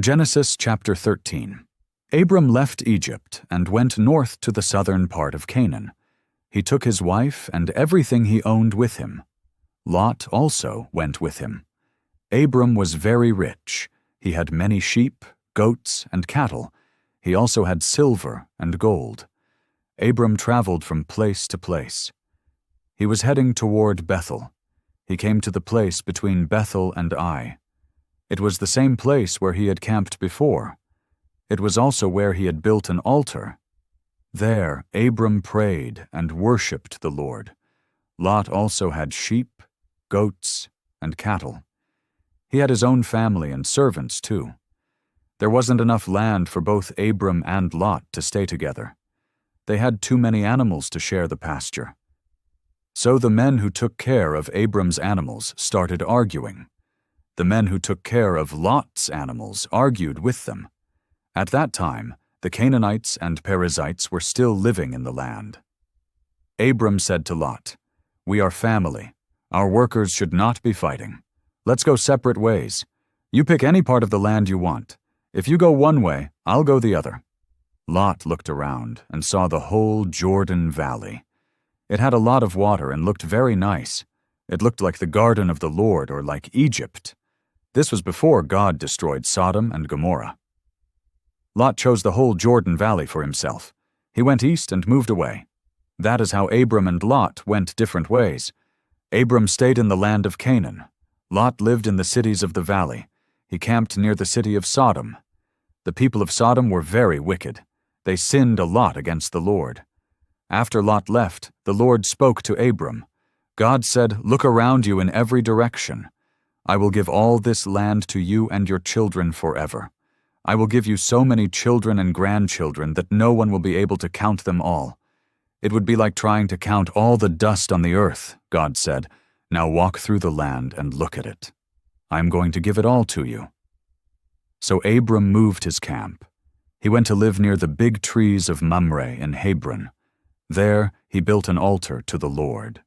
Genesis chapter 13. Abram left Egypt and went north to the southern part of Canaan. He took his wife and everything he owned with him. Lot also went with him. Abram was very rich. He had many sheep, goats, and cattle. He also had silver and gold. Abram traveled from place to place. He was heading toward Bethel. He came to the place between Bethel and Ai. It was the same place where he had camped before. It was also where he had built an altar. There Abram prayed and worshipped the Lord. Lot also had sheep, goats, and cattle. He had his own family and servants too. There wasn't enough land for both Abram and Lot to stay together. They had too many animals to share the pasture. So the men who took care of Abram's animals started arguing. The men who took care of Lot's animals argued with them. At that time, the Canaanites and Perizzites were still living in the land. Abram said to Lot, "We are family. Our workers should not be fighting. Let's go separate ways. You pick any part of the land you want. If you go one way, I'll go the other." Lot looked around and saw the whole Jordan Valley. It had a lot of water and looked very nice. It looked like the garden of the Lord or like Egypt. This was before God destroyed Sodom and Gomorrah. Lot chose the whole Jordan Valley for himself. He went east and moved away. That is how Abram and Lot went different ways. Abram stayed in the land of Canaan. Lot lived in the cities of the valley. He camped near the city of Sodom. The people of Sodom were very wicked. They sinned a lot against the Lord. After Lot left, the Lord spoke to Abram. God said, "Look around you in every direction. I will give all this land to you and your children forever. I will give you so many children and grandchildren that no one will be able to count them all. It would be like trying to count all the dust on the earth," God said. "Now walk through the land and look at it. I am going to give it all to you." So Abram moved his camp. He went to live near the big trees of Mamre in Hebron. There he built an altar to the Lord.